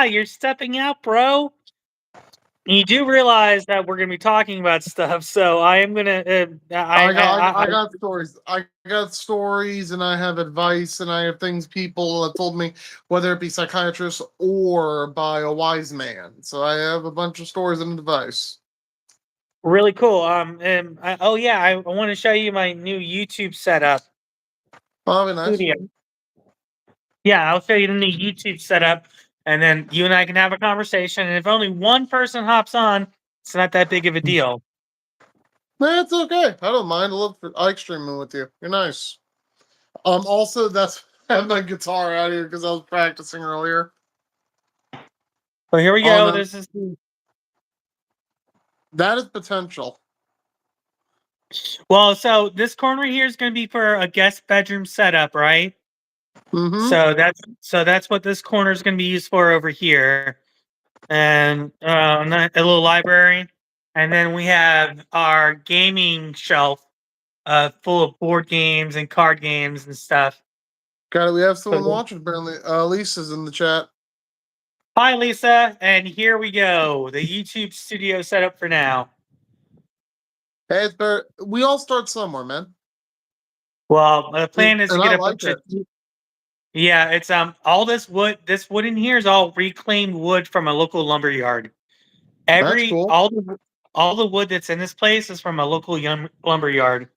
you're stepping out, bro. You do realize that we're going to be talking about stuff, so I am going to. I got stories. I got stories, and I have advice, and I have things people have told me, whether it be psychiatrists or by a wise man. So I have a bunch of stories and advice. Really cool. Oh yeah, I want to show you my new YouTube setup Probably nice. studio. Yeah, I'll show you the new YouTube setup, and then you and I can have a conversation. And if only one person hops on, it's not that big of a deal. That's okay. I don't mind. I like streaming with you. You're nice. Also, that's I have my guitar out here because I was practicing earlier. So here we Oh go. no, This is that is potential. well. So this corner here is going to be for a guest bedroom setup, right? Mm-hmm. So that's what this corner is going to be used for over here, and a little library, and then we have our gaming shelf, full of board games and card games and stuff. Got it. We have So, someone watching. Apparently, Lisa's in the chat. hi, Lisa, and here we go. The YouTube studio setup for now. Hey, it's better. We all start somewhere, man. Well, the plan is to And I get a like bunch of. it. Yeah, it's all this wood. This wood in here is all reclaimed wood from a local lumber yard. That's Every cool. all the wood that's in this place is from a local lumber yard.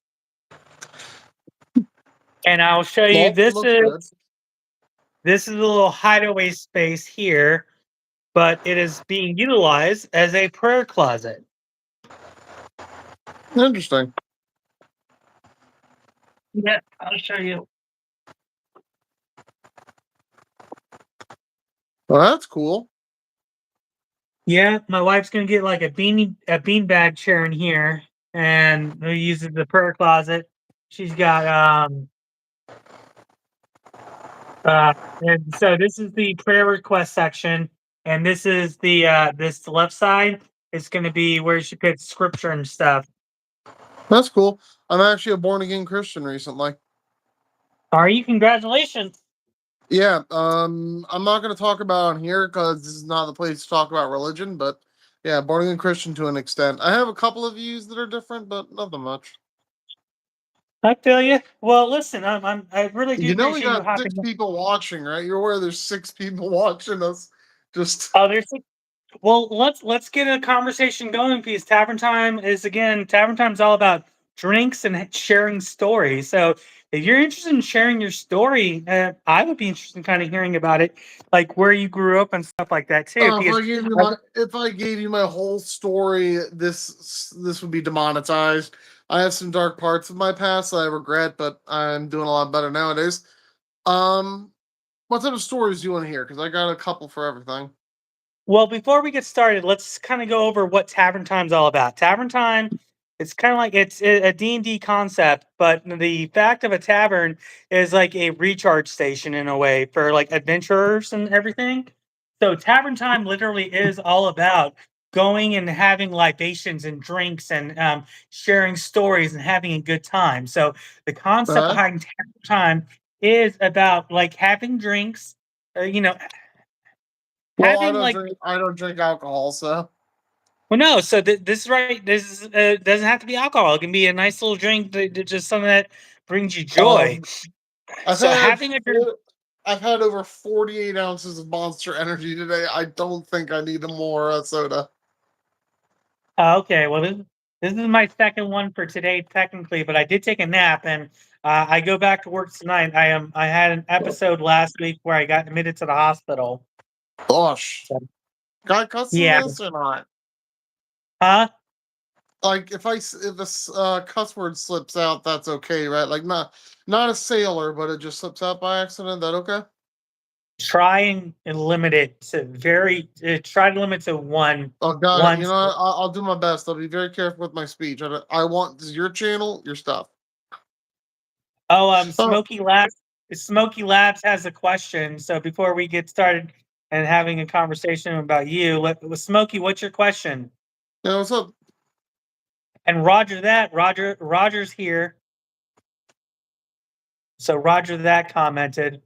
And I'll show you. Well, looks good. This is a little hideaway space here, but it is being utilized as a prayer closet. Interesting. Yeah, I'll show you. Well, that's cool. Yeah, my wife's gonna get like a beanbag chair in here, and we use it as the prayer closet. She's got and so this is the prayer request section, and this is the this left side is going to be where she puts scripture and stuff. That's cool. I'm actually a born again Christian recently. Are you? Congratulations. Yeah. I'm not going to talk about on here because this is not the place to talk about religion. But yeah, born again Christian to an extent. I have a couple of views that are different, but nothing much. I feel you. Well, listen, I really do You know, we appreciate you got six hopping in. people watching, right? You're aware there's six people watching us. Just Oh, there's well, let's get a conversation going because Tavern Time is all about drinks and sharing stories. So if you're interested in sharing your story, I would be interested in kind of hearing about it, like where you grew up and stuff like that too. if Because I gave you I, my whole story, this would be demonetized. I have some dark parts of my past that I regret, but I'm doing a lot better nowadays. Um, what type of stories do you want to hear? Because I got a couple for everything. well, before we get started, let's kind of go over what Tavern Time's all about. Tavern Time, it's kind of like it's a D&D concept, but the fact of a tavern is like a recharge station in a way for like adventurers and everything. So Tavern Time literally is all about going and having libations and drinks and sharing stories and having a good time. So the concept Uh, behind Tavern Time is about like having drinks, you know, well, having like I don't drink alcohol, so well, no. So this is right. This is, doesn't have to be alcohol. It can be a nice little drink, just something that brings you joy. um, I've So had having a drink. I've had over 48 ounces of Monster Energy today. I don't think I need more soda. Okay, well this is my second one for today, technically, but I did take a nap, and I go back to work tonight. I had an episode last week where I got admitted to the hospital. Gosh, So, got cuss in yeah. this or not? Huh? Like if this cuss word slips out, that's okay, right? Like not a sailor, but it just slips out by accident. That okay? Try and limit it to try to limit to Oh, got it. one. You know, I'll do my best. I'll be very careful with my speech. I want this is your channel, your stuff. Oh, Oh, Smoky Labs has a question. So before we get started and having a conversation about you, Smoky, what's your question? you know what's up? And Roger's here. So Roger that commented.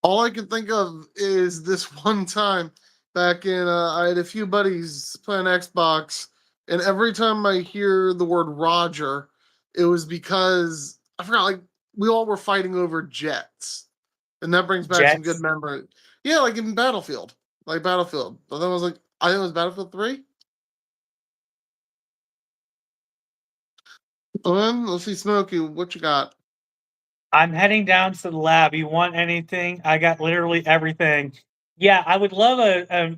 All I can think of is this one time back in I had a few buddies playing Xbox, and every time I hear the word Roger, it was because I forgot like we all were fighting over jets. And that brings back some good Jets. memory. Yeah, like in Battlefield. Like Battlefield. But that was like I think it was Battlefield 3. Let's see, Smokey, what you got? I'm heading down to the lab. You want anything? I got literally everything. Yeah, I would love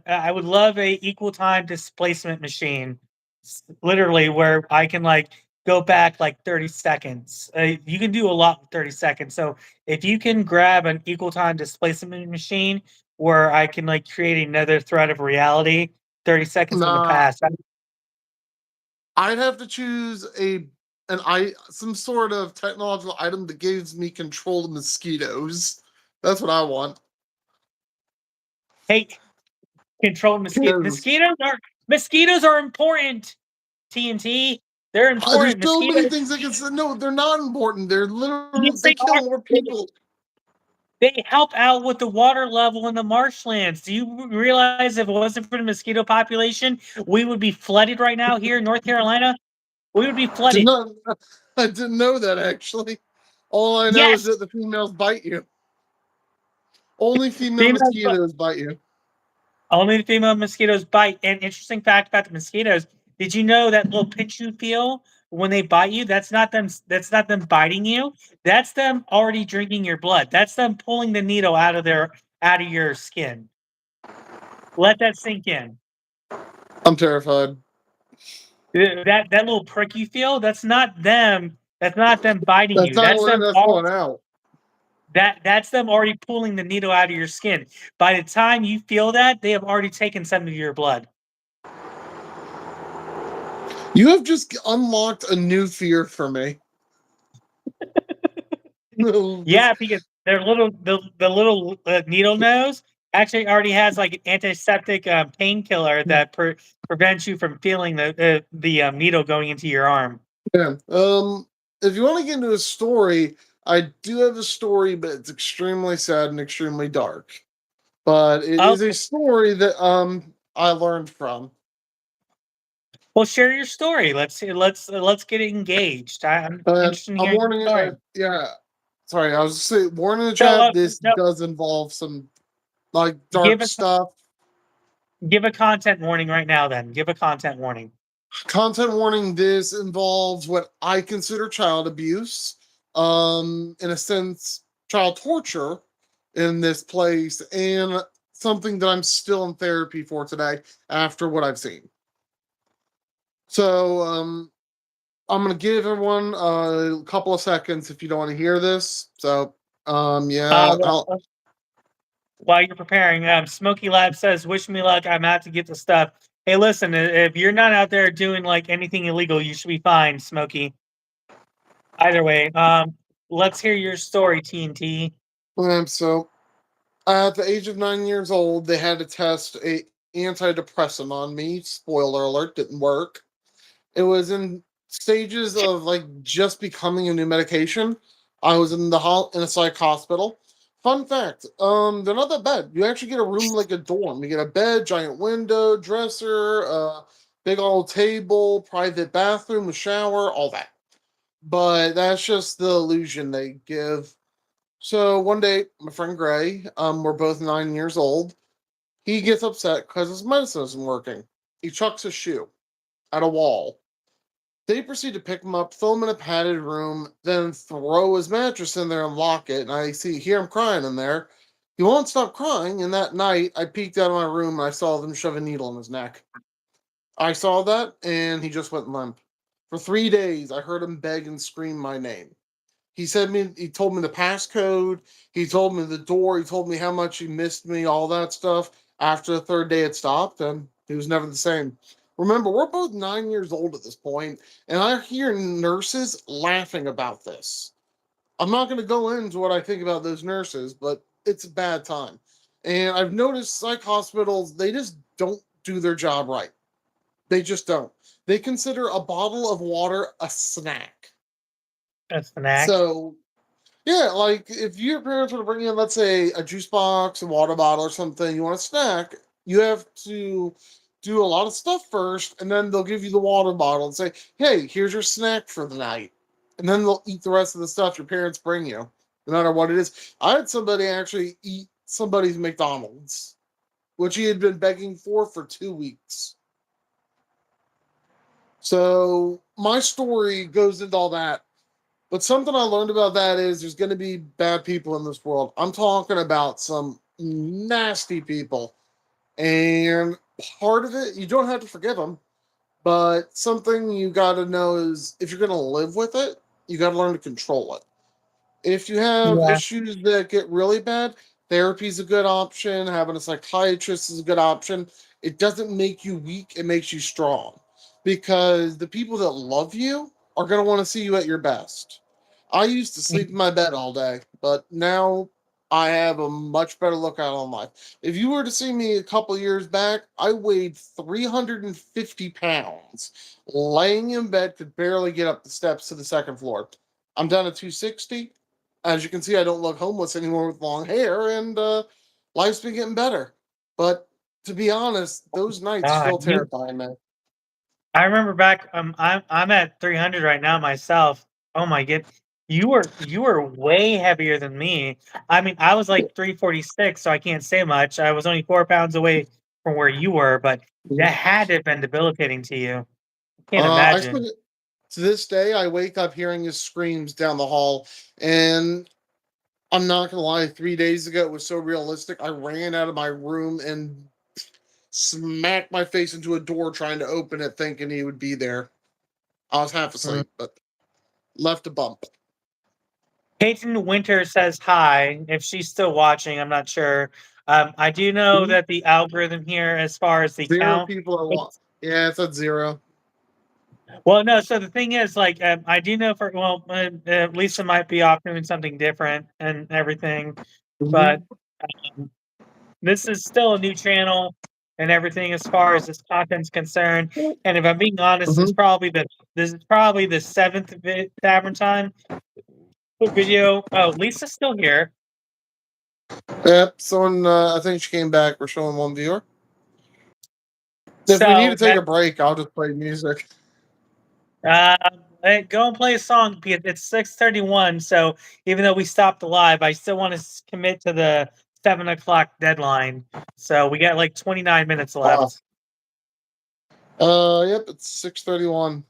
I would love a equal time displacement machine. Literally where I can like go back like 30 seconds. You can do a lot with 30 seconds. So if you can grab an equal time displacement machine where I can like create another thread of reality 30 seconds in the Nah, past. I'd have to choose a some sort of technological item that gives me control of mosquitoes. That's what I want. Hey, control Because mosquitoes are important. TNT. They're there's important. so many Mosquitoes. things I can say. No, they're not important. They're literally Yes, they they kill are. more people. They help out with the water level in the marshlands. Do you realize if it wasn't for the mosquito population, we would be flooded right now here in North Carolina? We would be Did flooded. not I didn't know that actually. All I know is Yes, that the females bite you. Only female females, mosquitoes bite you. only the female mosquitoes bite. And interesting fact about the mosquitoes: did you know that little pinch you feel when they bite you? That's not them. That's not them biting you. That's them already drinking your blood. That's them pulling the needle out of your skin. Let that sink in. I'm terrified. That little prick you feel, that's not them. That's not them biting That's you. not letting us going out. That's them already pulling the needle out of your skin. By the time you feel that, they have already taken some of your blood. You have just unlocked a new fear for me. This Yeah, because their little the little needle nose actually already has like an antiseptic painkiller that prevents you from feeling the needle going into your arm. yeah. If you want to get into a story, I do have a story, but it's extremely sad and extremely dark. But it is a Okay, story that I learned from. well, share your story. Let's get engaged. I'm interested in I'm hearing your warning. story. Yeah. Sorry, I was just saying, warning the So, chat. This no, does involve some like give dark a stuff. give a content warning right now. Then give a content warning. Content warning. This involves what I consider child abuse. In a sense, child torture in this place, and something that I'm still in therapy for today after what I've seen. So, I'm gonna give everyone a couple of seconds if you don't want to hear this. So, yeah, I'll. While you're preparing, Smoky Lab says, "Wish me luck. I'm out to get the stuff." Hey, listen, if you're not out there doing like anything illegal, you should be fine, Smoky. Either way, let's hear your story, TNT. So, at the age of 9 years old, they had to test a antidepressant on me. Spoiler alert, didn't work. It was in stages of like just becoming a new medication. I was in in a psych hospital. Fun fact, they're not that bad. You actually get a room like a dorm. You get a bed, giant window, dresser, big old table, private bathroom, a shower, all that. But that's just the illusion they give. So one day, my friend Gray, we're both 9 years old. He gets upset because his medicine isn't working. He chucks his shoe at a wall. They proceed to pick him up, throw him in a padded room, then throw his mattress in there and lock it. And I hear him crying in there. He won't stop crying. And that night, I peeked out of my room and I saw them shove a needle in his neck. I saw that, and he just went limp. For 3 days, I heard him beg and scream my name. He told me the passcode, he told me the door, he told me how much he missed me, all that stuff. After the third day it stopped, and he was never the same. Remember, we're both 9 years old at this point, and I hear nurses laughing about this. I'm not going to go into what I think about those nurses, but it's a bad time. And I've noticed psych hospitals, they just don't do their job right. They just don't. They consider a bottle of water a snack. A snack. So Yeah, like if your parents were to bring in, let's say, a juice box, a water bottle, or something, you want a snack, you have to do a lot of stuff first, and then they'll give you the water bottle and say, "Hey, here's your snack for the night," and then they'll eat the rest of the stuff your parents bring you, no matter what it is. I had somebody actually eat somebody's McDonald's, which he had been begging for 2 weeks. So my story goes into all that. But something I learned about that is there's going to be bad people in this world. I'm talking about some nasty people. And part of it, you don't have to forgive them. But something you got to know is if you're going to live with it, you got to learn to control it. If you have Yeah. issues that get really bad, therapy is a good option. Having a psychiatrist is a good option. It doesn't make you weak, it makes you strong. Because the people that love you are going to want to see you at your best. I used to sleep in my bed all day, but now I have a much better lookout on life. If you were to see me a couple years back, I weighed 350 pounds, laying in bed, could barely get up the steps to the second floor. I'm down to 260. As you can see, I don't look homeless anymore with long hair, and life's been getting better. But to be honest, those nights God, still terrify me. I remember back. I'm at 300 right now myself. Oh my god, you were way heavier than me. I mean, I was like 346, so I can't say much. I was only 4 pounds away from where you were, but that had to have been debilitating to you. Can't I still imagine. get, to this day, I wake up hearing his screams down the hall, and I'm not gonna lie. 3 days ago, it was so realistic. I ran out of my room and smacked my face into a door trying to open it, thinking he would be there. I was half Mm. asleep, but left a bump. Peyton Winter says hi. If she's still watching, I'm not sure. I do know that the algorithm here, as far as the Zero count, people are it's Yeah, it's at zero. well, no. So the thing is, like, I do know for Lisa might be off doing something different and everything, but Mhm. this is still a new channel and everything as far as this content's concerned. And if I'm being honest, Mhm. this is probably the seventh Tavern Time video. Oh, Lisa's still here. Yep. Someone, I think she came back. We're showing one viewer. If we need to So take a break, I'll just play music. Uh, hey, go and play a song because it's 6:31. So even though we stopped the live, I still want to commit to the 7 o'clock deadline. So we got like 29 minutes Uh, left. yep. It's 6:31.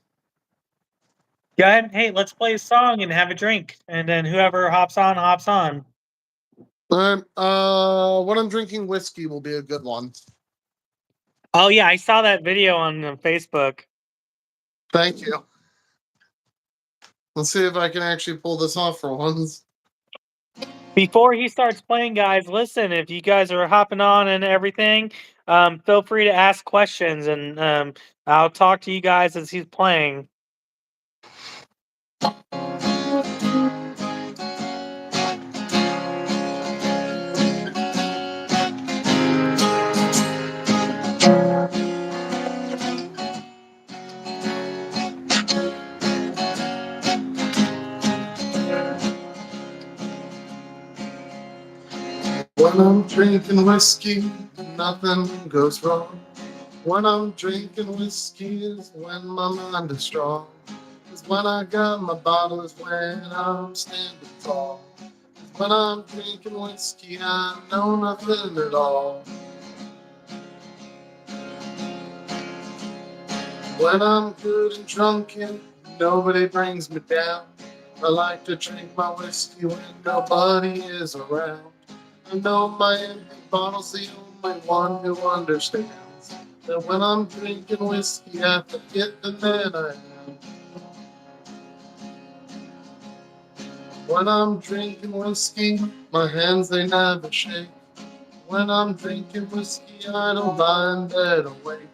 Go ahead. Hey, let's play a song and have a drink, and then whoever hops on, hops on. When I'm drinking whiskey will be a good one. Oh yeah, I saw that video on Facebook. Thank you. Let's see if I can actually pull this off for once. Before he starts playing, guys, listen. If you guys are hopping on and everything, feel free to ask questions, and I'll talk to you guys as he's playing. When I'm drinking whiskey, nothing goes wrong. When I'm drinking whiskey is when my mind is strong. Cause when I got my bottle is when I'm standing tall. 'Cause when I'm drinking whiskey, I know nothing at all. When I'm good and drunken, nobody brings me down. I like to drink my whiskey when nobody is around. I know my empty bottle's the only one who understands that when I'm drinking whiskey, I forget the man I am. When I'm drinking whiskey, my hands they never shake. When I'm drinking whiskey, I don't mind dead awake.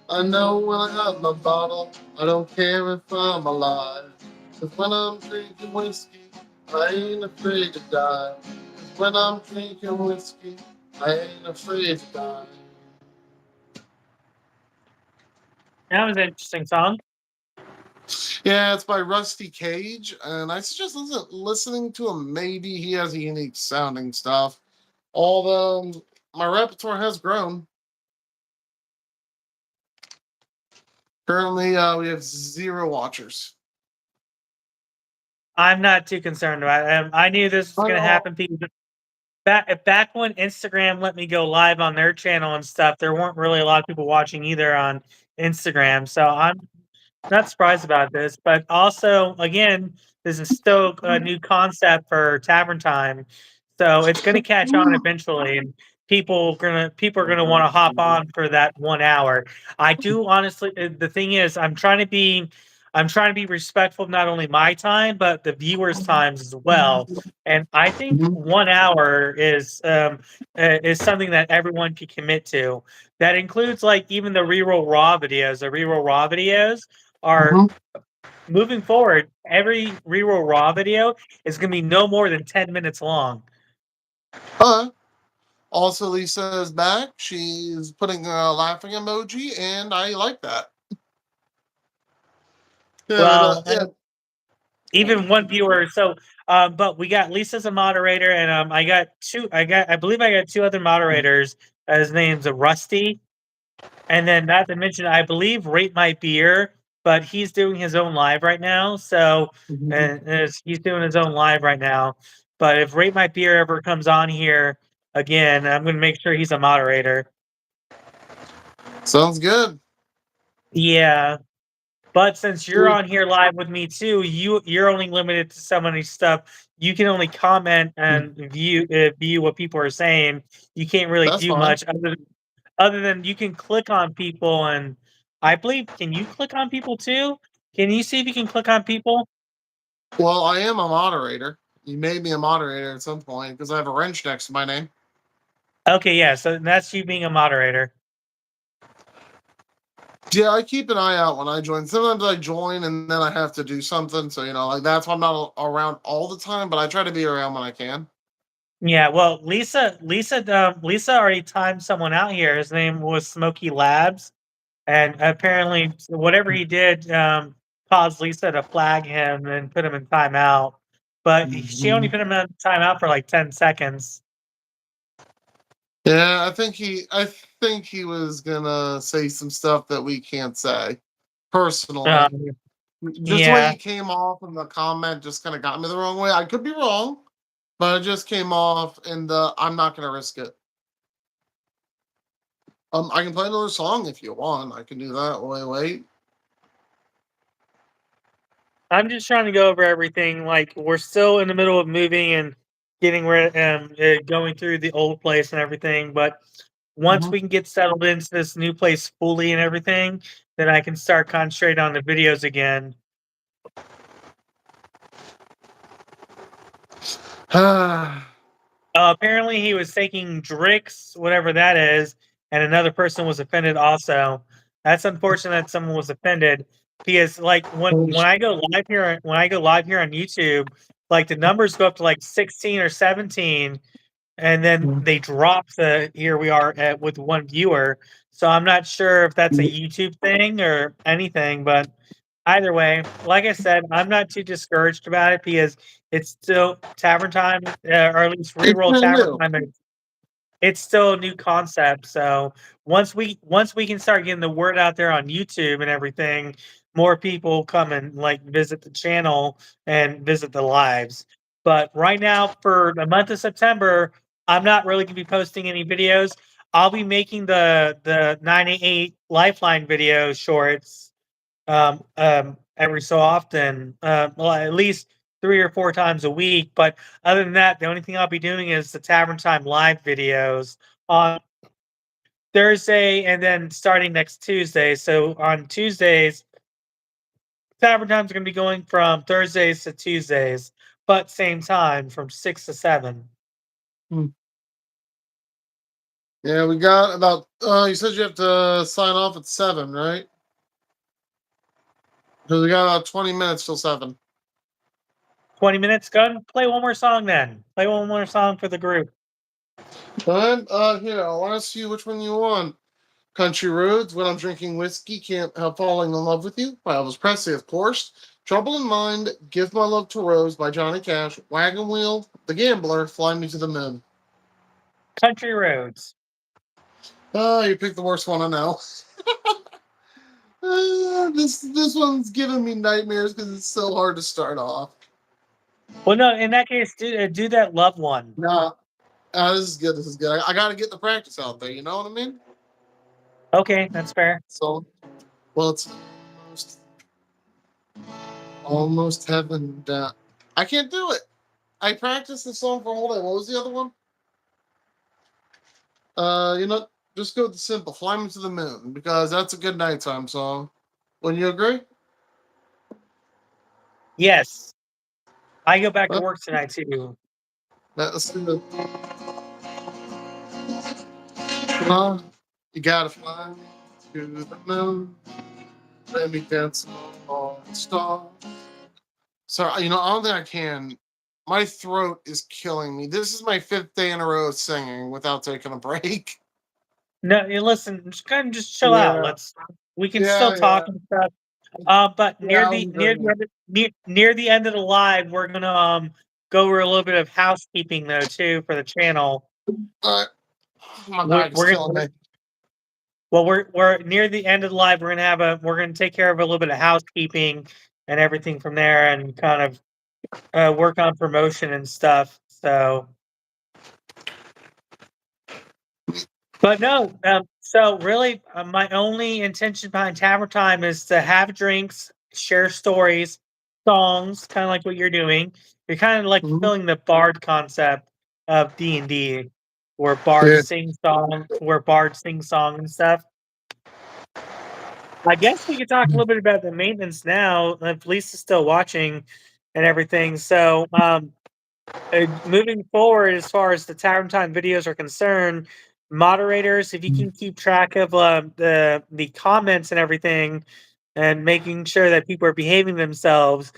I know when I got my bottle, I don't care if I'm alive. 'Cause when I'm drinking whiskey, I ain't afraid to die. 'Cause when I'm drinking whiskey, I ain't afraid to die. That was an interesting song. Yeah, it's by Rusty Cage, and I suggest listening to him. Maybe he has a unique sounding stuff. Although my repertoire has grown. Currently, we have 0 watchers. I'm not too concerned about it. I knew this was I going to know. happen. People back when Instagram let me go live on their channel and stuff, there weren't really a lot of people watching either on Instagram. So I'm not surprised about this, but also again, this is still a new concept for Tavern Time, so it's going to catch on eventually, and people are gonna want to hop on for that 1 hour. I do honestly. The thing is, I'm trying to be respectful of not only my time but the viewers' times as well. And I think Mhm, 1 hour is something that everyone can commit to. That includes like even the reroll raw videos. The reroll raw videos are mhm. moving forward. Every reroll raw video is going to be no more than 10 minutes long. Also, Lisa is back. She's putting a laughing emoji, and I like that. Yeah, but Well, yeah. even one viewer. So, but we got Lisa's a moderator, and I got two. I believe I got two other moderators. His name's Rusty, and then not to mention, I believe Rate My Beer, but he's doing his own live right now. So, Mhm. he's doing his own live right now. But if Rate My Beer ever comes on here again, I'm going to make sure he's a moderator. Sounds good. Yeah. But since you're on here live with me too, you're only limited to so many stuff. You can only comment and view what people are saying. You can't really That's do fine. much other than you can click on people, and I believe, can you click on people too? Can you see if you can click on people? Well, I am a moderator. You made me a moderator at some point because I have a wrench next to my name. Okay, yeah, so that's you being a moderator. Yeah, I keep an eye out when I join. Sometimes I join and then I have to do something. So, like that's why I'm not around all the time, but I try to be around when I can. Yeah, well, Lisa already timed someone out here. His name was Smoky Labs. And apparently, whatever he did caused Lisa to flag him and put him in timeout. But she only Mhm. put him in timeout for like 10 seconds. Yeah, I think he was gonna say some stuff that we can't say personally. Um, Just the way yeah, he came off in the comment just kind of got me the wrong way. I could be wrong, but it just came off, and I'm not gonna risk it. I can play another song if you want. I can do that. Wait. I'm just trying to go over everything. Like, we're still in the middle of moving and going through the old place and everything. But once Mhm. we can get settled into this new place fully and everything, then I can start concentrating on the videos again. Apparently, he was taking Drix, whatever that is, and another person was offended also. That's unfortunate that someone was offended because, like, when I go live here on YouTube, like the numbers go up to like 16 or 17, and then they drop the here we are at with one viewer. So I'm not sure if that's a YouTube thing or anything, but either way, like I said, I'm not too discouraged about it because it's still Tavern Time, or at least It's reroll still Tavern new. Time. It's still a new concept. So once we can start getting the word out there on YouTube and everything, more people come and like visit the channel and visit the lives. But right now, for the month of September, I'm not really gonna be posting any videos. I'll be making the 98 Lifeline video shorts every so often, well, at least 3 or 4 times a week. But other than that, the only thing I'll be doing is the Tavern Time live videos on Thursday and then starting next Tuesday. So on Tuesdays, Tavern Time's going to be going from Thursdays to Tuesdays, but same time from 6 to 7. Hmm. Yeah, we got about. You said you have to sign off at 7, right? Because we got about 20 minutes till 7. 20 minutes, gun. Play one more song then. Play one more song for the group. Fine. Here, I want to see which one you want. Country Roads, When I'm Drinking Whiskey, Can't Help Falling in Love with You by Elvis Presley, of course. Trouble in Mind, Give My Love to Rose by Johnny Cash. Wagon Wheel, The Gambler, Fly Me to the Moon. Country Roads. Oh, you picked the worst one I know. This one's giving me nightmares because it's so hard to start off. Well, no, in that case, do that love one. Nah, this is good. This is good. I got to get the practice out there. You know what I mean? Okay, that's fair. So, well, it's almost heaven. I can't do it. I practiced the song for a whole day. What was the other one? You know, just go with the simple. Fly Me to the Moon because that's a good nighttime song. Wouldn't you agree? Yes, I go back to Huh? work tonight too. Let's do it. Fly. You gotta fly to the moon. Let me dance on the stars. So, you know, I don't think I can. My throat is killing me. This is my fifth day in a row singing without taking a break. No, you listen, just kind of just chill out. Yeah, We can still yeah, talk yeah, and stuff. But yeah. I'm agreeing. near the end of the live, we're gonna go over a little bit of housekeeping though too for the channel. All right. Oh my We're back is we're killing gonna me. well we're near the end of the live. We're gonna take care of a little bit of housekeeping and everything from there, and kind of work on promotion and stuff. So, but no, so really, my only intention behind Tavern Time is to have drinks, share stories, songs, kind of like what you're doing. You're kind of like Mhm. filling the bard concept of D&D, Yeah. where bards sing song and stuff. I guess we could talk a little bit about the maintenance now. If Lisa's still watching and everything. So, moving forward, as far as the Tavern Time videos are concerned, moderators, if you can keep track of the comments and everything, and making sure that people are behaving themselves,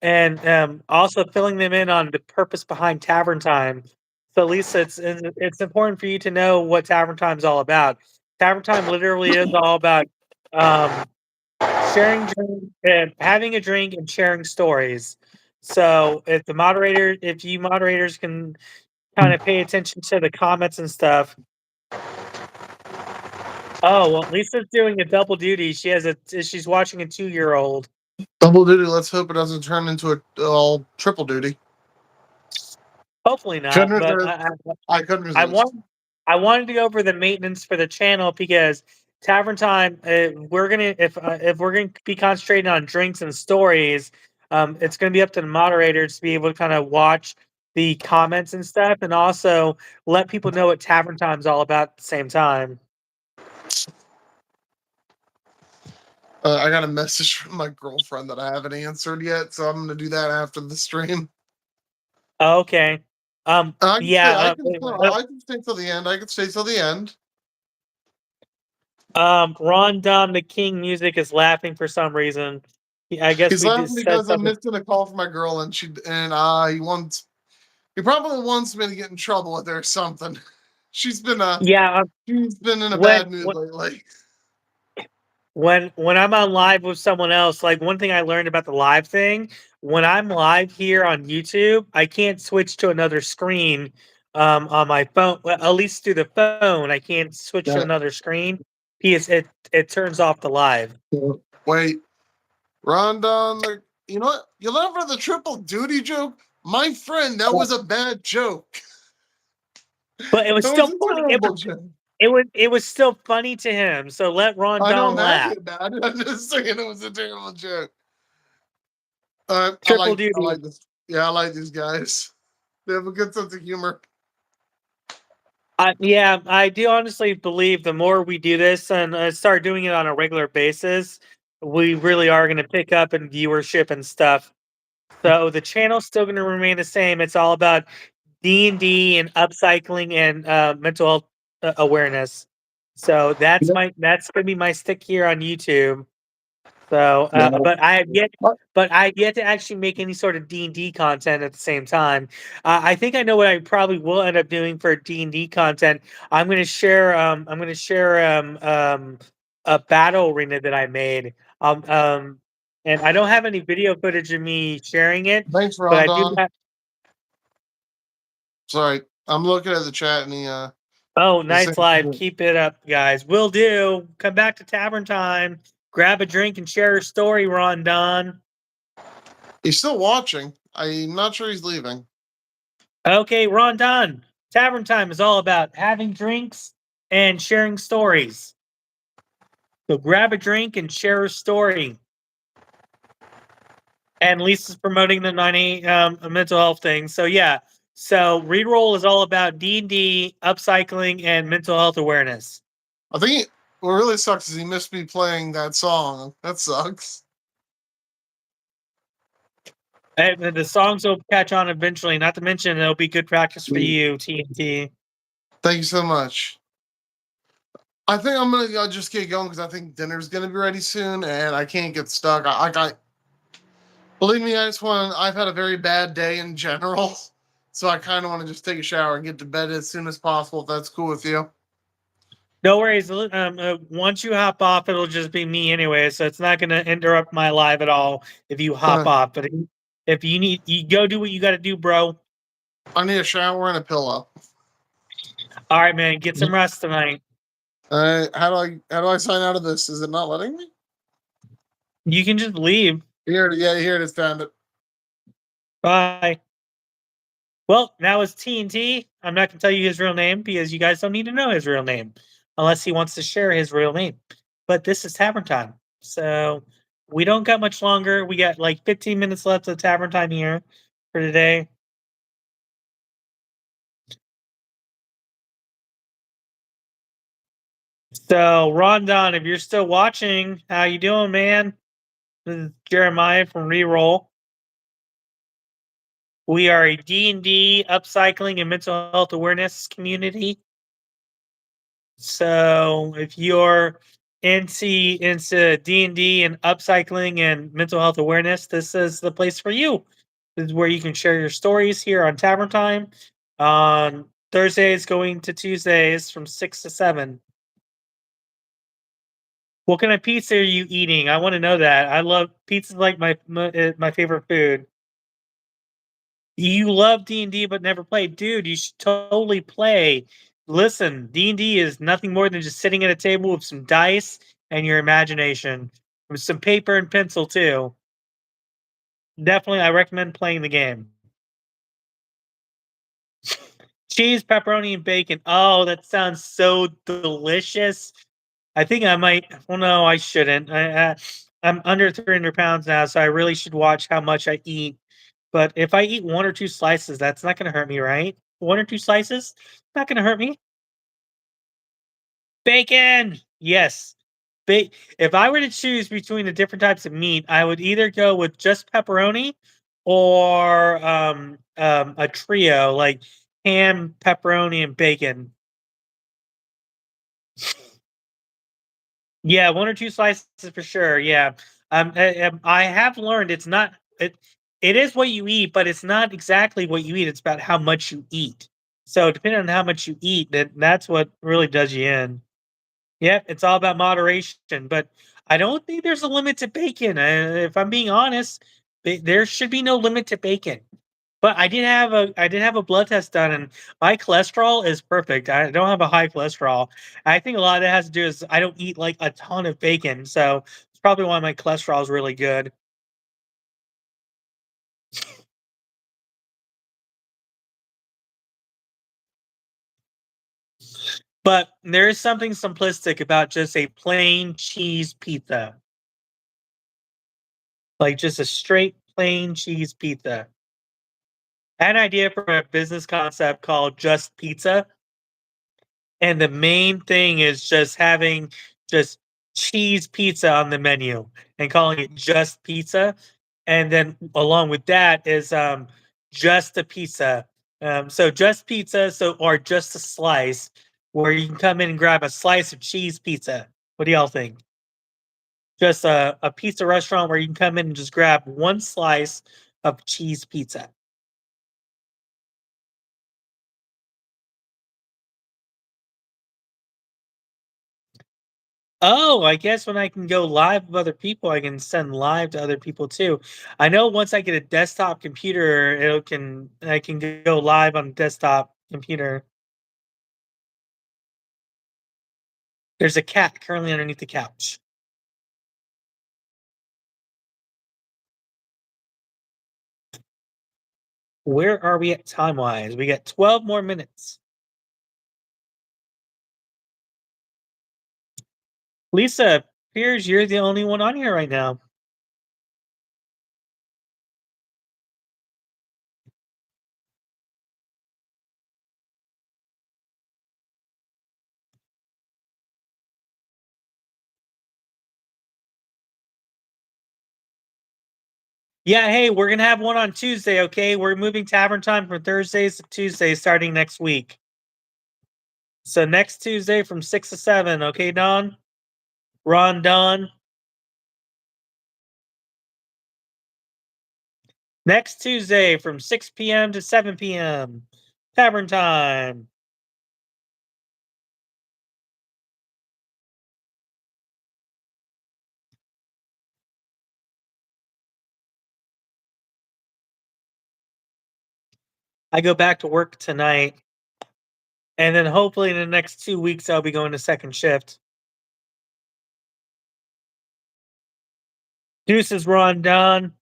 and also filling them in on the purpose behind Tavern Time. So, Lisa, it's important for you to know what Tavern Time is all about. Tavern Time literally is all about um, sharing drink and having a drink and sharing stories. So if you moderators can kind of pay attention to the comments and stuff. Oh, well, Lisa's doing a double duty. She's watching a 2-year-old. Double duty. Let's hope it doesn't turn into a all triple duty. Hopefully Couldn't not, but resist. I couldn't I resist. want I wanted to go over the maintenance for the channel because Tavern Time, if we're gonna be concentrating on drinks and stories, it's gonna be up to the moderators to be able to kind of watch the comments and stuff, and also let people know what Tavern Time's all about at the same time. I got a message from my girlfriend that I haven't answered yet, so I'm gonna do that after the stream. Okay. I can stay. Yeah. I can stay till the end. I can stay till the end. Ron Dom the King music is laughing for some reason. I guess He's we laughing just said because I'm something. missing a call from my girl, and he probably wants me to get in trouble with her or something. She's been Yeah. she's been in a When bad mood lately. when I'm on live with someone else, like one thing I learned about the live thing, when I'm live here on YouTube, I can't switch to another screen on my phone. Well, at least through the phone, I can't switch to Yeah. another screen because it turns off the live. Wait, Rondon, you know what? You love for the triple duty joke? My friend, that was a bad joke. But it was That was still a funny. terrible joke. It was still funny to him. So let Ron I know Don I'm happy laugh. about it. I'm just saying it was a terrible joke. Triple I duty. like this. Yeah, I like these guys. They have a good sense of humor. Yeah, I do honestly believe the more we do this and start doing it on a regular basis, we really are going to pick up in viewership and stuff. So the channel's still going to remain the same. It's all about D&D and upcycling and mental health awareness. So Yep. that's going to be my stick here on YouTube. So, No. but I have yet to actually make any sort of D&D content at the same time. I think I know what I probably will end up doing for D&D content. I'm going to share a battle arena that I made. And I don't have any video footage of me sharing it, Thanks, but I do Rondon. have. Sorry, I'm looking at the chat and Oh, he's nice live. saying Keep it up, guys. Will do. Come back to Tavern Time. Grab a drink and share a story, Ron Don. he's still watching. I'm not sure he's leaving. Okay, Ron Don. Tavern Time is all about having drinks and sharing stories. So grab a drink and share a story. And Lisa's promoting the 90 mental health thing. So yeah. So reroll is all about D&D, upcycling, and mental health awareness. I think what really sucks is he missed me playing that song. That sucks. And the songs will catch on eventually. Not to mention, it'll be good practice for you, TNT. Thank you so much. I think I'm gonna just get going because I think dinner's gonna be ready soon, and I can't get stuck. Believe me, I've had a very bad day in general, so I kind of want to just take a shower and get to bed as soon as possible. If that's cool with you. No worries. Once you hop off, it'll just be me anyway, so it's not going to interrupt my live at all if you hop off. But if you need, you go do what you got to do, bro. I need a shower and a pillow. All right, man. Get some rest tonight. How do I sign out of this? Is it not letting me? You can just leave. Here it is. Found it. Bye. Well, now it's TNT. I'm not going to tell you his real name because you guys don't need to know his real name unless he wants to share his real name. But this is Tavern Time. So we don't got much longer. We got like 15 minutes left of Tavern Time here for today. So, Rondon, if you're still watching, how you doing, man? This is Jeremiah from Reroll. We are a D&D upcycling and mental health awareness community. So, if you're into D&D and upcycling and mental health awareness, this is the place for you. This is where you can share your stories here on Tavern Time on Thursdays going to Tuesdays from 6 to 7. What kind of pizza are you eating? I want to know that. I love pizza, like my favorite food. You love D&D but never played, dude. You should totally play. Listen, D&D is nothing more than just sitting at a table with some dice and your imagination, with some paper and pencil too. Definitely, I recommend playing the game. Cheese, pepperoni, and bacon. Oh, that sounds so delicious. I think I might. Well, no, I shouldn't. I'm under 300 pounds now, so I really should watch how much I eat. But if I eat one or two slices, that's not going to hurt me, right? One or two slices, not going to hurt me. Bacon, yes. If I were to choose between the different types of meat, I would either go with just pepperoni or a trio like ham, pepperoni, and bacon. Yeah, one or two slices for sure. Yeah. I have learned it's not it. It is what you eat, but it's not exactly what you eat. It's about how much you eat. So depending on how much you eat, that's what really does you in. Yep, it's all about moderation. But I don't think there's a limit to bacon. If I'm being honest, there should be no limit to bacon. But I did have a blood test done, and my cholesterol is perfect. I don't have a high cholesterol. I think a lot of that has to do is I don't eat like a ton of bacon, so it's probably why my cholesterol is really good. But there is something simplistic about just a plain cheese pizza, like just a straight plain cheese pizza. I had an idea for a business concept called Just Pizza. And the main thing is just having just cheese pizza on the menu and calling it just pizza. And then along with that is just a pizza. So just pizza, or just a slice, where you can come in and grab a slice of cheese pizza. What do y'all think? Just a pizza restaurant where you can come in and just grab one slice of cheese pizza. Oh, I guess when I can go live with other people, I can send live to other people too. I know once I get a desktop computer, it can I can go live on a desktop computer. There's a cat currently underneath the couch. Where are we at time wise? We got 12 more minutes. Lisa, appears you're the only one on here right now. Yeah, hey, we're gonna have one on Tuesday, okay? We're moving Tavern Time from Thursdays to Tuesdays starting next week. So next Tuesday from 6 to 7, okay, Don? Ron, Don. Next Tuesday from 6 p.m. to 7 p.m. Tavern Time. I go back to work tonight, and then hopefully in the next 2 weeks I'll be going to second shift. Deuces, Ron, Don.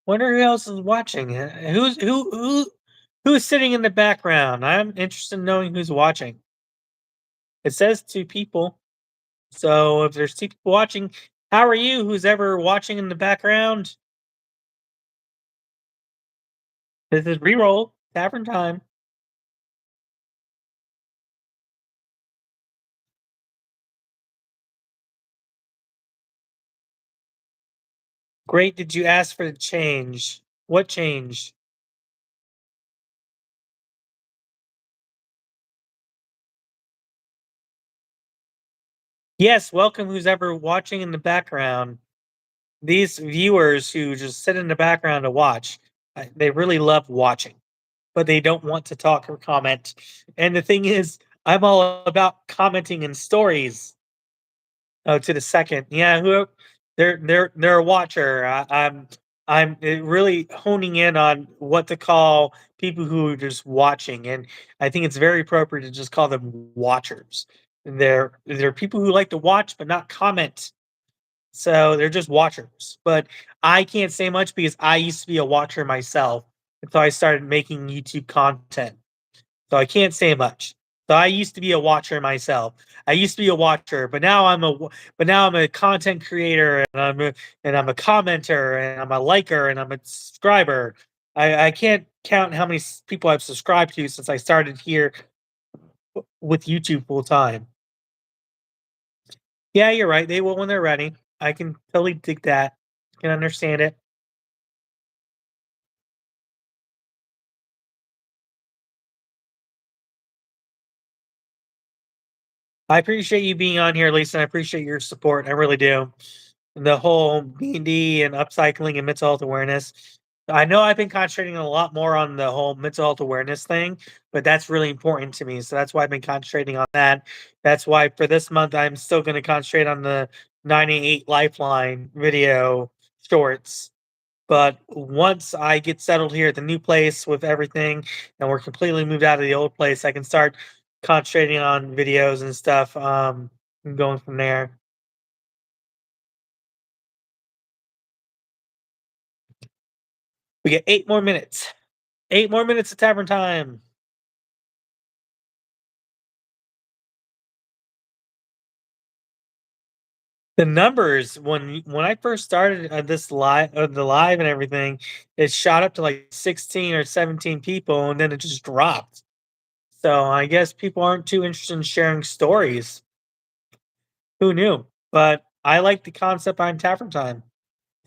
Wonder who else is watching. Who's sitting in the background? I'm interested in knowing who's watching. It says two people. So if there's two people watching, how are you? Who's ever watching in the background? This is reroll Tavern Time. Great. Did you ask for the change? What change? Yes, welcome who's ever watching in the background. These viewers who just sit in the background to watch, they really love watching, but they don't want to talk or comment. And the thing is, I'm all about commenting in stories. Oh, to the second. Yeah, who they're a watcher. I'm really honing in on what to call people who are just watching, and I think it's very appropriate to just call them watchers. They're people who like to watch but not comment. So they're just watchers. But I can't say much because I used to be a watcher myself until I started making YouTube content. So I can't say much. So I used to be a watcher myself. I used to be a watcher, but now I'm a content creator and I'm a commenter and I'm a liker and I'm a subscriber. I can't count how many people I've subscribed to since I started here with YouTube full time. Yeah, you're right. They will when they're ready. I can totally dig that. Can understand it. I appreciate you being on here, Lisa. I appreciate your support. I really do. The whole D&D and upcycling and mental health awareness. I know I've been concentrating a lot more on the whole mental health awareness thing, but that's really important to me. So that's why I've been concentrating on that. That's why for this month I'm still going to concentrate on the 98 Lifeline video shorts. But once I get settled here at the new place with everything and we're completely moved out of the old place, I can start concentrating on videos and stuff, and going from there. We get 8 more minutes. 8 more minutes of Tavern Time. The numbers when I first started, this live the live and everything, it shot up to, like, 16 or 17 people, and then it just dropped. So, I guess people aren't too interested in sharing stories. Who knew? But I like the concept behind Tavern Time.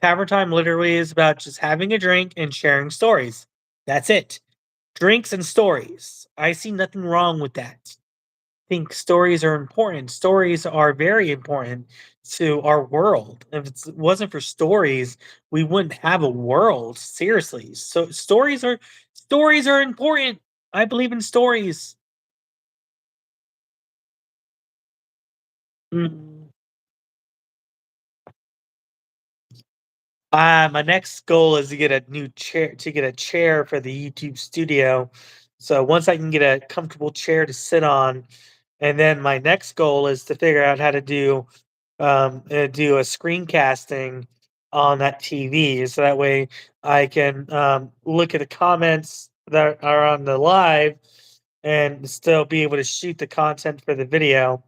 Tavern Time literally is about just having a drink and sharing stories. That's it. Drinks and stories. I see nothing wrong with that. Think stories are important. Stories are very important to our world. If it wasn't for stories, we wouldn't have a world. Seriously. So stories are important. I believe in stories. Mm. My next goal is to get a new chair to get a chair for the YouTube studio. So once I can get a comfortable chair to sit on, and then my next goal is to figure out how to do a screencasting on that TV, so that way I can look at the comments that are on the live and still be able to shoot the content for the video.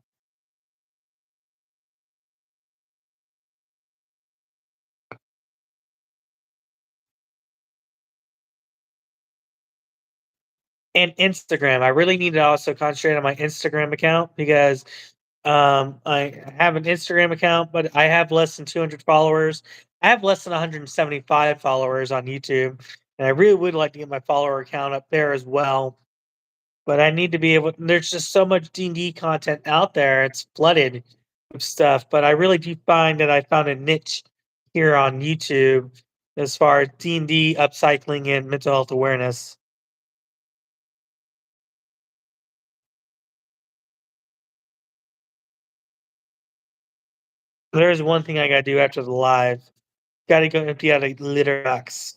And Instagram, I really need to also concentrate on my Instagram account because I have an Instagram account, but I have less than 200 followers. I have less than 175 followers on YouTube, and I really would like to get my follower count up there as well. But I need to be able. There's just so much D&D content out there; it's flooded with stuff. But I really do find that I found a niche here on YouTube as far as D&D upcycling and mental health awareness. There's one thing I gotta do after the live. Gotta go empty out a litter box.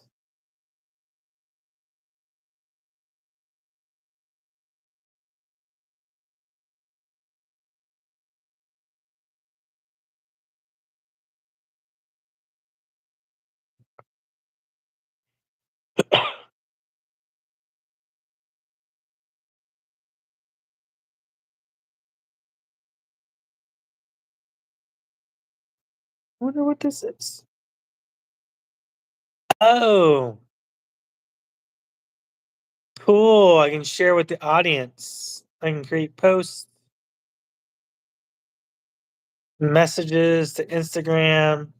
I wonder what this is. Oh, cool. I can share with the audience. I can create posts, messages to Instagram.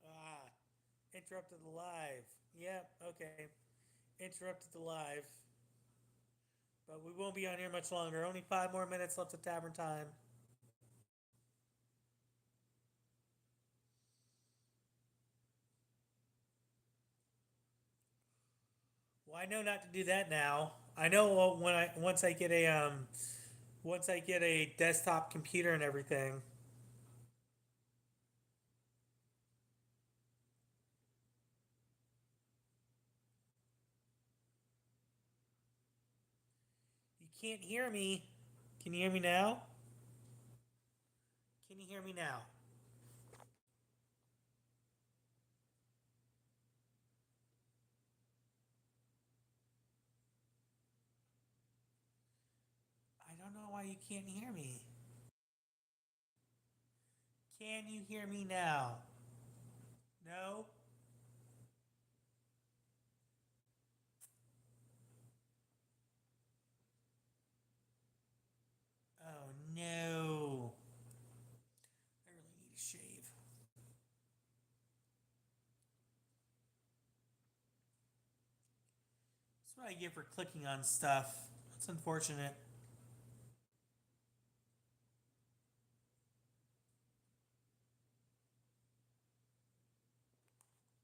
Ah, interrupted the live. Yep, okay. Interrupted the live. But we won't be on here much longer. Only 5 more minutes left of Tavern Time. Well, I know not to do that now. I know when I once I get a desktop computer and everything. You can't hear me. Can you hear me now? Can you hear me now? I don't know why you can't hear me. Can you hear me now? No? Oh no. I really need a shave. That's what I get for clicking on stuff. That's unfortunate.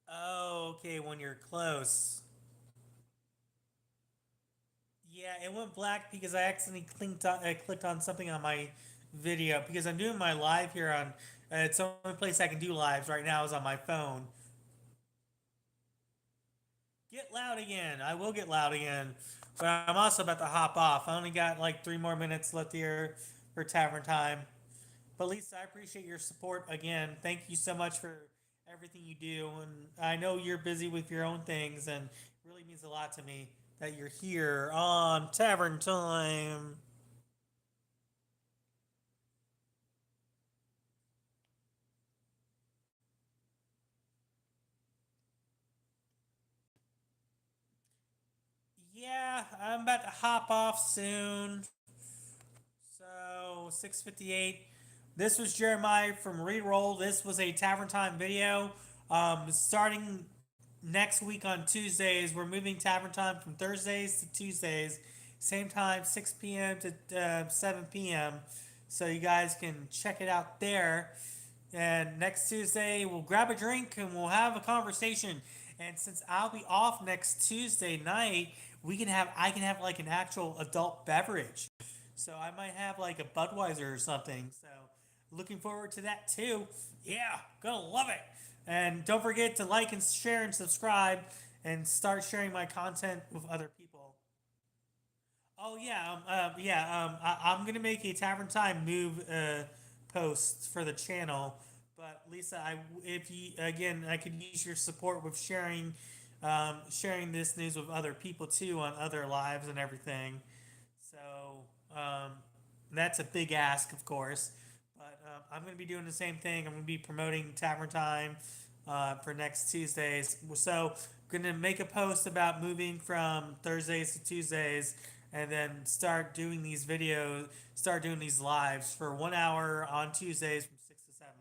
Oh, okay, when you're close. Yeah, it went black because I accidentally I clicked on something on my video because I'm doing my live here on. It's the only place I can do lives right now is on my phone. Get loud again. I will get loud again. But I'm also about to hop off. I only got like 3 more minutes left here for Tavern Time. But Lisa, I appreciate your support again. Thank you so much for everything you do. And I know you're busy with your own things, and it really means a lot to me that you're here on Tavern Time. Yeah, I'm about to hop off soon. 6:58. This was Jeremiah from Reroll. This was a Tavern Time video. Starting next week on Tuesdays, we're moving Tavern Time from Thursdays to Tuesdays. Same time, 6 p.m. to 7 p.m. So you guys can check it out there. And next Tuesday, we'll grab a drink and we'll have a conversation. And since I'll be off next Tuesday night, I can have like an actual adult beverage. So I might have like a Budweiser or something. So looking forward to that too. Yeah, gonna love it. And don't forget to like and share and subscribe and start sharing my content with other people. Oh yeah, I'm gonna make a Tavern Time move post for the channel. But Lisa, if you again, I could use your support with sharing this news with other people too on other lives and everything. So that's a big ask, of course. But I'm going to be doing the same thing. I'm going to be promoting Tavern Time for next Tuesdays. So I'm going to make a post about moving from Thursdays to Tuesdays, and then start doing these lives for 1 hour on Tuesdays from 6 to 7.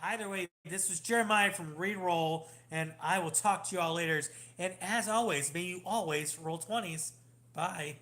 Either way, this was Jeremiah from Reroll, and I will talk to you all later. And as always, may you always roll 20s. Bye.